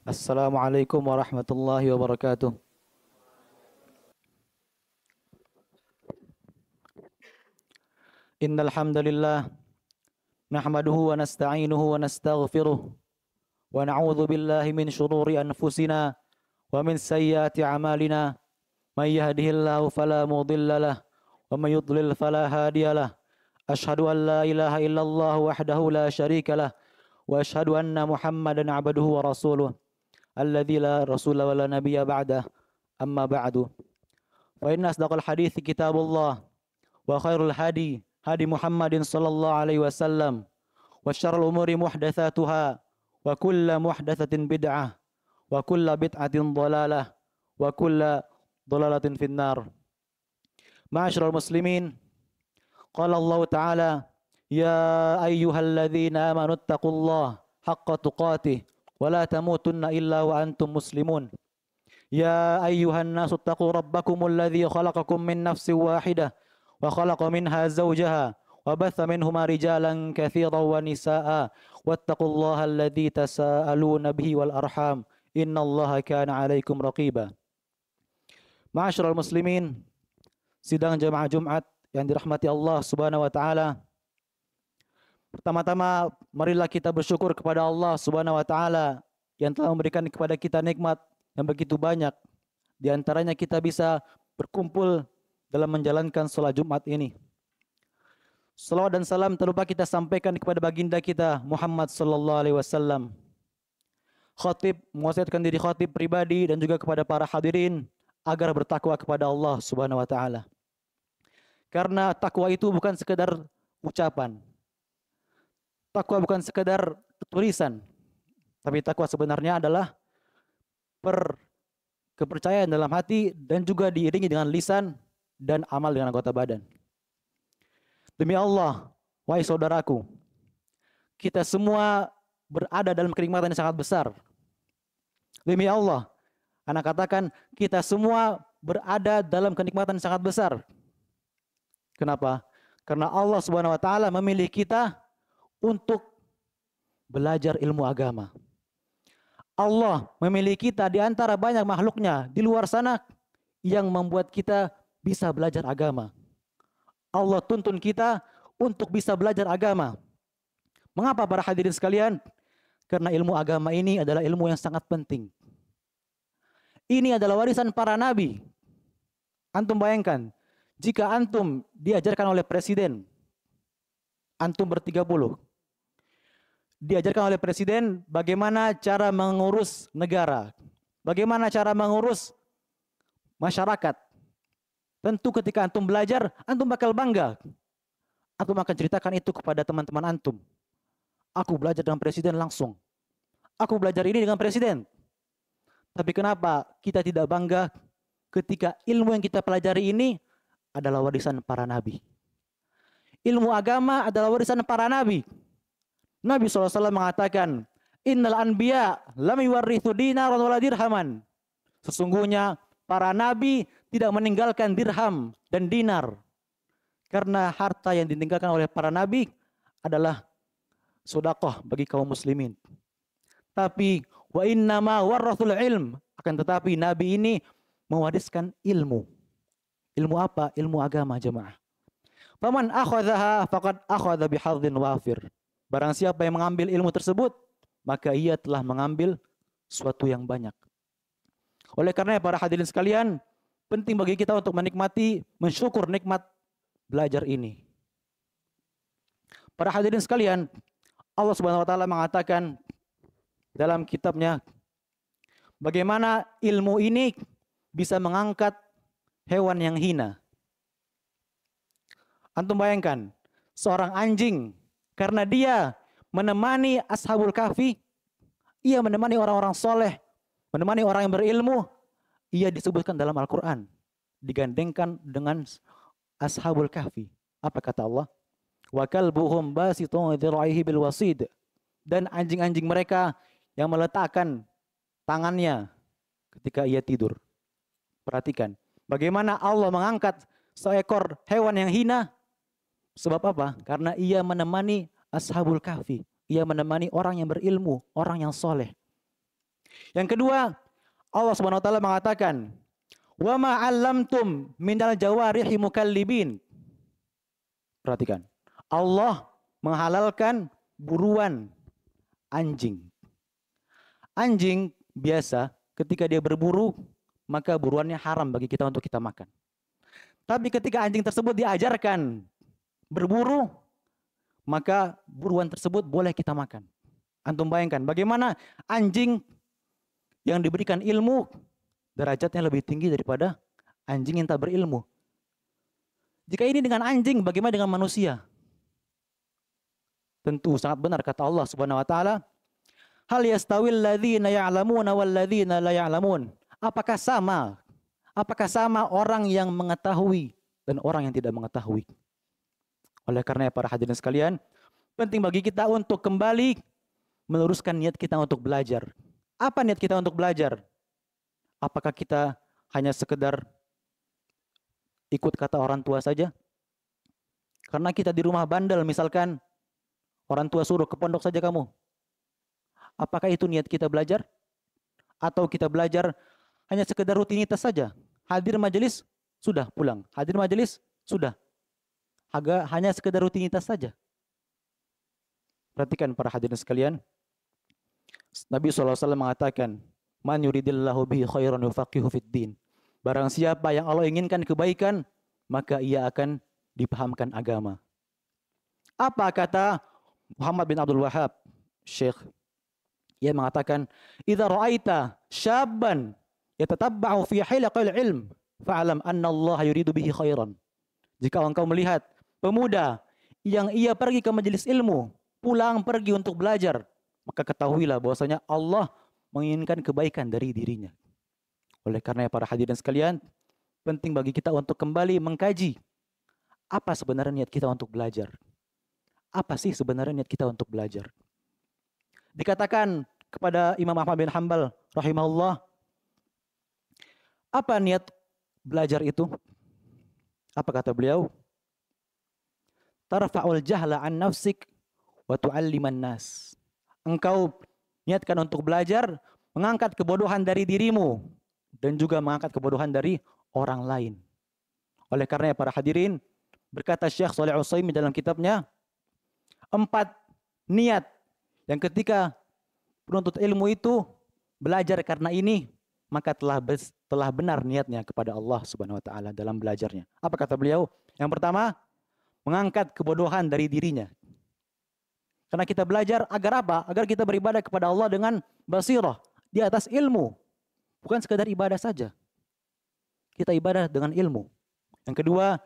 Assalamualaikum warahmatullahi wabarakatuh. Innal hamdalillah nahmaduhu wa nasta'inuhu wa nastaghfiruh wa na'udzu billahi min shururi anfusina wa min sayyiati a'malina. May yahdihillahu fala mudilla lah wa may yudlil fala hadiya lah. Ashhadu an la ilaha illallah wahdahu la syarika lah wa ashhadu anna Muhammadan 'abduhu wa rasuluh alladzi la rasula wa la nabiyya ba'dah. Amma ba'du. Fa inna asdaqal hadithi kitabullah wa khairul hadi hadi Muhammadin sallallahu alaihi wasallam wa syarrul umuri muhdatsatuha wa kullu muhdatsatin bid'ah wa kullu bid'atin dhalalah wa kullu dhalalatin finnar. Ma'asyiral muslimin, qala Allah ta'ala ya ayyuhalladzina amanu taqullaha haqqa tuqatih wa la tamutunna illa wa antum muslimun. يا أيها الناس اتقوا ربكم الذي خلقكم من نفس واحدة وخلق منها زوجها وبث منهما رجالا كثيرا ونساء واتقوا الله الذي تساءلون به والأرحام إن الله كان عليكم رقيبا. Ma'asyiral muslimin, sidang jamaah Jumat yang dirahmati Allah Subhanahu wa taala. Pertama-tama marilah kita bersyukur kepada Allah Subhanahu wa taala yang telah memberikan kepada kita nikmat yang begitu banyak. Di antaranya kita bisa berkumpul dalam menjalankan sholat Jumat ini. Salawat dan salam tak lupa kita sampaikan kepada baginda kita Muhammad sallallahu alaihi wasallam. Khatib mewasiatkan diri khatib pribadi dan juga kepada para hadirin agar bertakwa kepada Allah Subhanahu wa taala. Karena takwa itu bukan sekedar ucapan. Takwa bukan sekedar tulisan. Tapi takwa sebenarnya adalah kepercayaan dalam hati dan juga diiringi dengan lisan dan amal dengan anggota badan. Demi Allah, wahai saudaraku, kita semua berada dalam kenikmatan yang sangat besar. Demi Allah, anak katakan kita semua berada dalam kenikmatan yang sangat besar. Kenapa? Karena Allah Subhanahu wa taala memilih kita untuk belajar ilmu agama. Allah memilih kita di antara banyak makhluknya di luar sana yang membuat kita bisa belajar agama. Allah tuntun kita untuk bisa belajar agama. Mengapa para hadirin sekalian? Karena ilmu agama ini adalah ilmu yang sangat penting. Ini adalah warisan para nabi. Antum bayangkan, jika antum diajarkan oleh presiden, antum ber-30, diajarkan oleh presiden bagaimana cara mengurus negara, bagaimana cara mengurus masyarakat. Tentu ketika antum belajar, antum bakal bangga. Antum akan ceritakan itu kepada teman-teman antum. Aku belajar dengan presiden langsung. Aku belajar ini dengan presiden. Tapi kenapa kita tidak bangga ketika ilmu yang kita pelajari ini adalah warisan para nabi? Ilmu agama adalah warisan para nabi. Nabi SAW mengatakan, innal anbiya lam yuwarrithu dinaran wala dirhaman. Sesungguhnya para nabi tidak meninggalkan dirham dan dinar. Karena harta yang ditinggalkan oleh para nabi adalah sedekah bagi kaum muslimin. Tapi wa innama warrathul ilm, akan tetapi nabi ini mewariskan ilmu. Ilmu apa? Ilmu agama, jemaah. Faman akhadhaha faqad akhadha bihadhin wafir. Barang siapa yang mengambil ilmu tersebut, maka ia telah mengambil suatu yang banyak. Oleh karena para hadirin sekalian, penting bagi kita untuk menikmati, mensyukur nikmat belajar ini. Para hadirin sekalian, Allah Subhanahu wa taala mengatakan dalam kitabnya bagaimana ilmu ini bisa mengangkat hewan yang hina. Antum bayangkan, seorang anjing karena dia menemani Ashabul Kahfi, ia menemani orang-orang soleh, menemani orang yang berilmu, ia disebutkan dalam Al-Quran, digandengkan dengan Ashabul Kahfi. Apa kata Allah? Wa kalbuhum basitun dzira'ihi bil wasid. Dan anjing-anjing mereka yang meletakkan tangannya ketika ia tidur. Perhatikan, bagaimana Allah mengangkat seekor hewan yang hina. Sebab apa? Karena ia menemani Ashabul Kahfi. Ia menemani orang yang berilmu, orang yang soleh. Yang kedua, Allah Subhanahu wa taala mengatakan, "Wa ma 'allamtum minal jawarihi mukallibin." Perhatikan. Allah menghalalkan buruan anjing. Anjing biasa ketika dia berburu, maka buruannya haram bagi kita untuk kita makan. Tapi ketika anjing tersebut diajarkan berburu, maka buruan tersebut boleh kita makan. Antum bayangkan bagaimana anjing yang diberikan ilmu derajatnya lebih tinggi daripada anjing yang tak berilmu. Jika ini dengan anjing, bagaimana dengan manusia? Tentu sangat benar kata Allah Subhanahu wa taala, "Hal yastawil ladzina ya'lamuna wal ladzina la ya'lamun?" Apakah sama? Apakah sama orang yang mengetahui dan orang yang tidak mengetahui? Oleh karena para hadirin sekalian, penting bagi kita untuk kembali meluruskan niat kita untuk belajar. Apa niat kita untuk belajar? Apakah kita hanya sekedar ikut kata orang tua saja? Karena kita di rumah bandel misalkan, orang tua suruh ke pondok saja kamu. Apakah itu niat kita belajar? Atau kita belajar hanya sekedar rutinitas saja? Hadir majelis, sudah pulang. Hadir majelis, sudah. Hanya sekedar rutinitas saja. Perhatikan para hadirin sekalian. Nabi SAW mengatakan, "Man yuridillahu bihi khairan yufaqihu fid din." Barang siapa yang Allah inginkan kebaikan, maka ia akan dipahamkan agama. Apa kata Muhammad bin Abdul Wahhab, Syekh? Ia mengatakan, "Idza ra'aita syabban yatatabba'u fi hilaqil ilm, fa'lam anna Allah yuridu bihi khairan." Jika engkau melihat pemuda yang ia pergi ke majelis ilmu, pulang pergi untuk belajar, maka ketahuilah bahwasanya Allah menginginkan kebaikan dari dirinya. Oleh karena para hadirin sekalian, penting bagi kita untuk kembali mengkaji apa sebenarnya niat kita untuk belajar. Apa sih sebenarnya niat kita untuk belajar? Dikatakan kepada Imam Ahmad bin Hanbal rahimahullah, apa niat belajar itu? Apa kata beliau? Tarfa'ul jahla an nafsik wa tu'alliman nas. Engkau niatkan untuk belajar, mengangkat kebodohan dari dirimu dan juga mengangkat kebodohan dari orang lain. Oleh karena para hadirin, berkata Syekh Shalih Al-Utsaimin dalam kitabnya, 4 niat yang ketika penuntut ilmu itu belajar karena ini, maka telah benar niatnya kepada Allah Subhanahu wa taala dalam belajarnya. Apa kata beliau? Yang pertama, mengangkat kebodohan dari dirinya. Karena kita belajar agar apa? Agar kita beribadah kepada Allah dengan basirah, di atas ilmu. Bukan sekadar ibadah saja. Kita ibadah dengan ilmu. Yang kedua,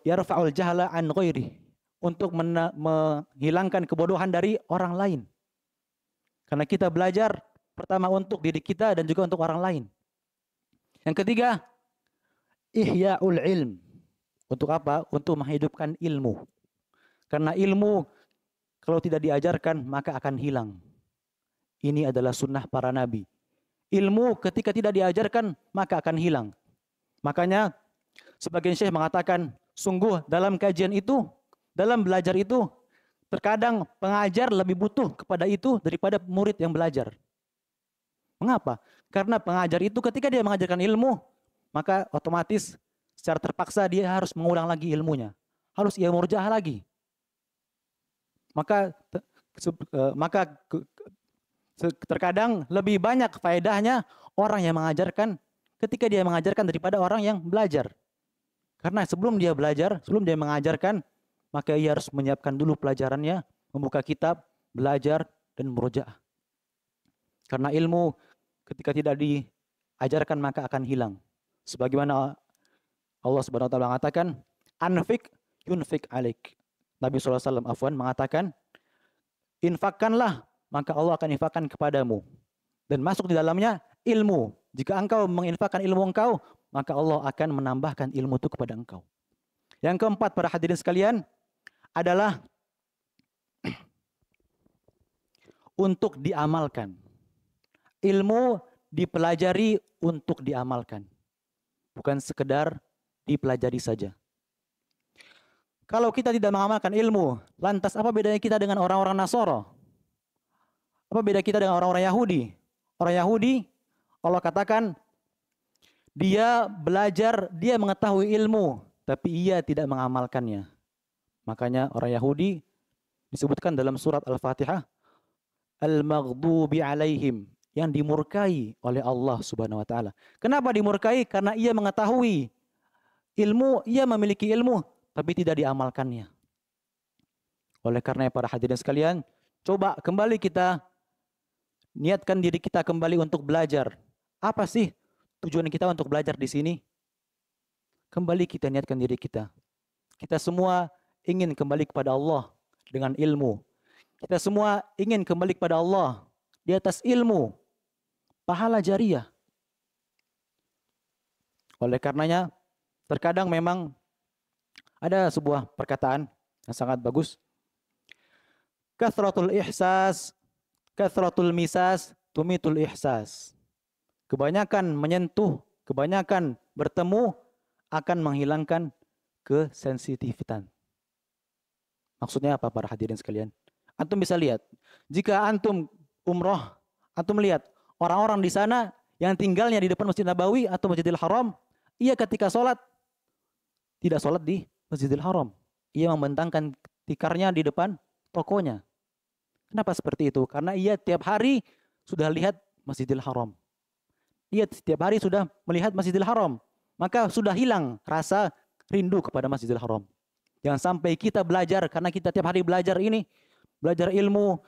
yarfa'ul jahla an ghairi, untuk menghilangkan kebodohan dari orang lain. Karena kita belajar pertama untuk diri kita dan juga untuk orang lain. Yang ketiga, ihya'ul ilm. Untuk apa? Untuk menghidupkan ilmu. Karena ilmu kalau tidak diajarkan maka akan hilang. Ini adalah sunnah para nabi. Ilmu ketika tidak diajarkan maka akan hilang. Makanya sebagian syekh mengatakan, sungguh dalam kajian itu, dalam belajar itu, terkadang pengajar lebih butuh kepada itu daripada murid yang belajar. Mengapa? Karena pengajar itu ketika dia mengajarkan ilmu, maka otomatis secara terpaksa dia harus mengulang lagi ilmunya. Harus ia murjaah lagi. Maka terkadang lebih banyak faedahnya orang yang mengajarkan ketika dia mengajarkan daripada orang yang belajar. Karena sebelum dia belajar, sebelum dia mengajarkan, maka ia harus menyiapkan dulu pelajarannya, membuka kitab, belajar, dan murojaah. Karena ilmu ketika tidak diajarkan maka akan hilang. Sebagaimana Allah Subhanahu wa taala mengatakan, "Anfik yunfik alik." Nabi SAW mengatakan, infakkanlah, maka Allah akan infakkan kepadamu. Dan masuk di dalamnya ilmu. Jika engkau menginfakkan ilmu engkau, maka Allah akan menambahkan ilmu itu kepada engkau. Yang keempat para hadirin sekalian adalah untuk diamalkan. Ilmu dipelajari untuk diamalkan. Bukan sekedar dipelajari saja. Kalau kita tidak mengamalkan ilmu, lantas apa bedanya kita dengan orang-orang Nasara? Apa beda kita dengan orang-orang Yahudi? Orang Yahudi, Allah katakan, dia belajar, dia mengetahui ilmu, tapi ia tidak mengamalkannya. Makanya orang Yahudi disebutkan dalam surat Al-Fatihah, Al-Maghdubi alaihim, yang dimurkai oleh Allah Subhanahu wa taala. Kenapa dimurkai? Karena ia mengetahui ilmu, ia memiliki ilmu, tapi tidak diamalkannya. Oleh karena para hadirin sekalian, coba kembali kita niatkan diri kita kembali untuk belajar. Apa sih tujuan kita untuk belajar di sini? Kembali kita niatkan diri kita. Kita semua ingin kembali kepada Allah dengan ilmu. Kita semua ingin kembali kepada Allah di atas ilmu, pahala jariah. Oleh karenanya, terkadang memang ada sebuah perkataan yang sangat bagus. Kathratul ihsas, kathratul misas, tumitul ihsas. Kebanyakan menyentuh, kebanyakan bertemu akan menghilangkan kesensitivitan. Maksudnya apa para hadirin sekalian? Antum bisa lihat, jika antum umroh, antum lihat orang-orang di sana yang tinggalnya di depan Masjid Nabawi atau Masjidil Haram, ia ketika sholat, tidak sholat di Masjidil Haram. Ia membentangkan tikarnya di depan tokonya. Kenapa seperti itu? Karena ia tiap hari sudah lihat Masjidil Haram. Ia setiap hari sudah melihat Masjidil Haram. Maka sudah hilang rasa rindu kepada Masjidil Haram. Jangan sampai kita belajar, karena kita tiap hari belajar ini, belajar ilmu,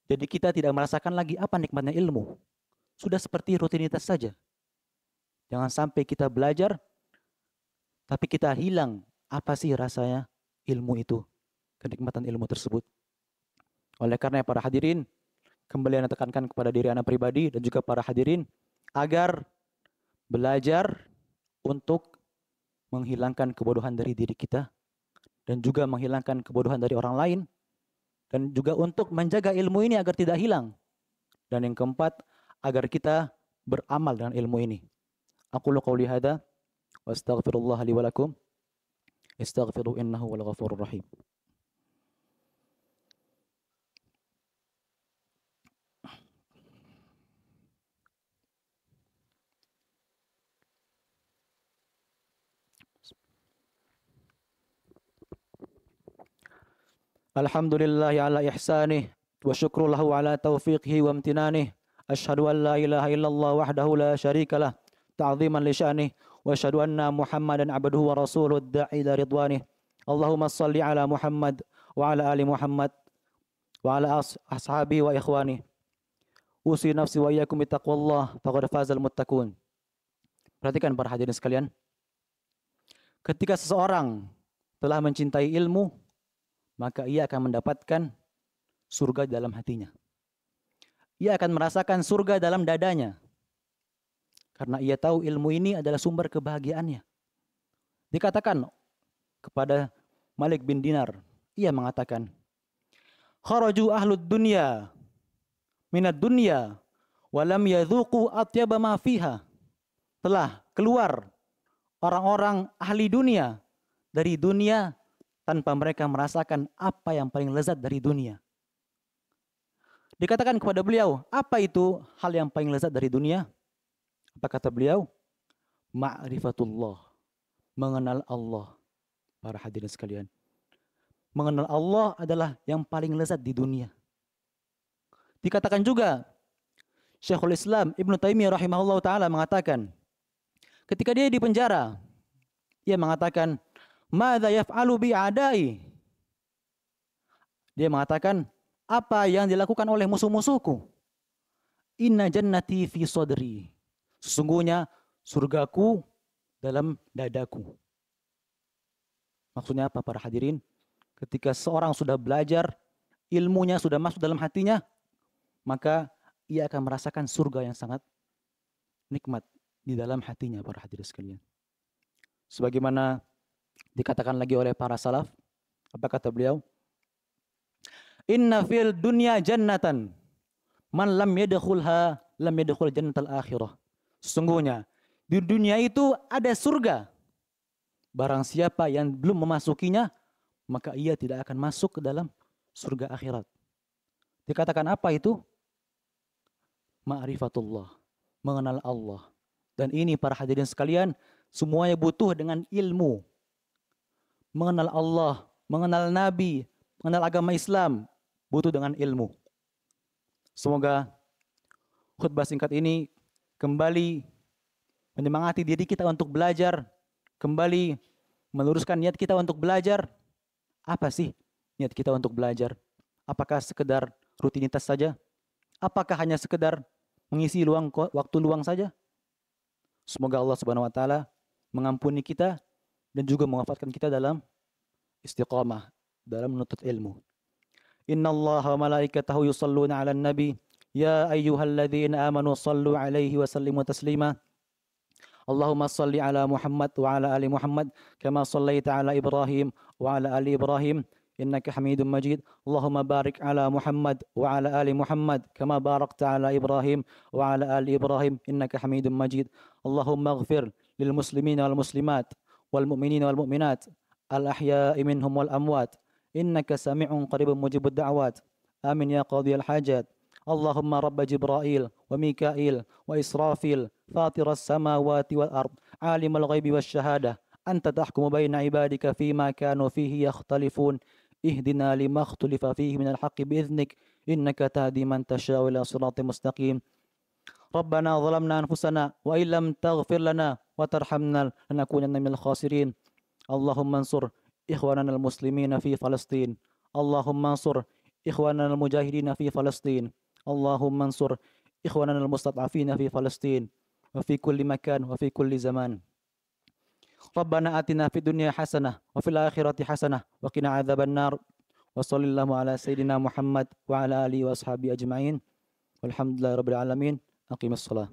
jadi kita tidak merasakan lagi apa nikmatnya ilmu. Sudah seperti rutinitas saja. Jangan sampai kita belajar, tapi kita hilang apa sih rasanya ilmu itu, kenikmatan ilmu tersebut. Oleh karena para hadirin, kembali Anda tekankan kepada diri Anda pribadi dan juga para hadirin, agar belajar untuk menghilangkan kebodohan dari diri kita dan juga menghilangkan kebodohan dari orang lain dan juga untuk menjaga ilmu ini agar tidak hilang. Dan yang keempat, agar kita beramal dengan ilmu ini. Aqulu qouli hadza wa astaghfirullah li wa lakum. Astaghfiru innahu wal ghafurur rahim. Alhamdulillahi ala ihsanih wa syukru lahu ala taufiqihi wa amtinanih. Asyhadu an la ilaha illallah wahdahu la syarika lah ta'ziman li sya'nih wa asyhadu anna Muhammadan abduhu wa rasuluhu da'i ila ridwanih. Allahumma shalli ala Muhammad wa ala ali Muhammad wa ala ashabi wa ikhwani. Usi nafsi wa iyyakum bittaqwallah faqad fazal muttaqun. Perhatikan para hadirin sekalian. Ketika seseorang telah mencintai ilmu, maka ia akan mendapatkan surga dalam hatinya. Ia akan merasakan surga dalam dadanya. Karena ia tahu ilmu ini adalah sumber kebahagiaannya. Dikatakan kepada Malik bin Dinar, ia mengatakan, kharaju ahlud dunya minad dunya wa lam yadhuqu atyaba ma fiha. Telah keluar orang-orang ahli dunia dari dunia tanpa mereka merasakan apa yang paling lezat dari dunia. Dikatakan kepada beliau, apa itu hal yang paling lezat dari dunia? Apa kata beliau? Ma'rifatullah, mengenal Allah. Para hadirin sekalian, mengenal Allah adalah yang paling lezat di dunia. Dikatakan juga, Syekhul Islam Ibnu Taimiyah rahimahullah ta'ala mengatakan, ketika dia di penjara, ia mengatakan, madza yaf'alu bi a'dai? Dia mengatakan, apa yang dilakukan oleh musuh-musuhku? Inna jannati fi sadri. Sesungguhnya surgaku dalam dadaku. Maksudnya apa para hadirin? Ketika seorang sudah belajar, ilmunya sudah masuk dalam hatinya, maka ia akan merasakan surga yang sangat nikmat di dalam hatinya para hadirin sekalian. Sebagaimana dikatakan lagi oleh para salaf, apa kata beliau? Inna fil dunya jannatan man lam yadkhulha lam yadkhul jannatal akhirah. Sesungguhnya di dunia itu ada surga. Barang siapa yang belum memasukinya, maka ia tidak akan masuk ke dalam surga akhirat. Dikatakan apa itu? ma'rifatullah, mengenal Allah. Dan ini para hadirin sekalian, semuanya butuh dengan ilmu. Mengenal Allah, mengenal Nabi, mengenal agama Islam, butuh dengan ilmu. Semoga khutbah singkat ini kembali menyemangati diri kita untuk belajar, kembali meluruskan niat kita untuk belajar. Apa sih niat kita untuk belajar? Apakah sekedar rutinitas saja? Apakah hanya sekedar mengisi waktu luang saja? Semoga Allah Subhanahu wa taala mengampuni kita dan juga mewafatkan kita dalam istiqamah, dalam menuntut ilmu. Innallaha wa malaikatahu yusalluna 'alan nabi ya ayyuhalladzina amanu sallu 'alaihi wa sallimu taslima. Allahumma salli 'ala Muhammad wa 'ala ali Muhammad kama shallaita 'ala Ibrahim wa 'ala ali Ibrahim innaka Hamidum Majid. Allahumma barik 'ala Muhammad wa 'ala ali Muhammad kama barakta 'ala Ibrahim wa 'ala ali Ibrahim innaka Hamidum Majid. Allahumma ighfir lil muslimina wal muslimat wal mu'minina wal mu'minat al ahya'i minhum wal amwat innaka sami'un qaribun mujibud da'wat. Amin ya qadhiyal hajat. Allahumma rabb Jibril wa Mikail wa Israfil fatir as-samawati wal ard alimul ghaibi wasy-syahadah anta tahkumu baina ibadika fima kanu fihi yakhtalifun ihdina lima ikhtalafa fihi minal haqqi bi'idhnik innaka tahdi man tasha'u ila siratin mustaqim. Rabbana zalamna anfusana wa illam taghfir lana wa tarhamna lanakunanna minal khasirin. Allahumma ansur ikhwanana al-muslimina fi Palestin. Allahumma ansur ikhwanana al-mujahidina fi Palestin. Allahumma ansur ikhwanana al-mustad'afina fi Palestin wa fi kulli makan wa fi kulli zaman. Rabbana atina fid dunya hasanah wa fil akhirati hasanah wa qina adzaban nar. Wa sallallahu ala sayyidina Muhammad wa ala alihi wa ashabihi ajma'in. Walhamdulillahirabbil alamin. Aqimus shalah.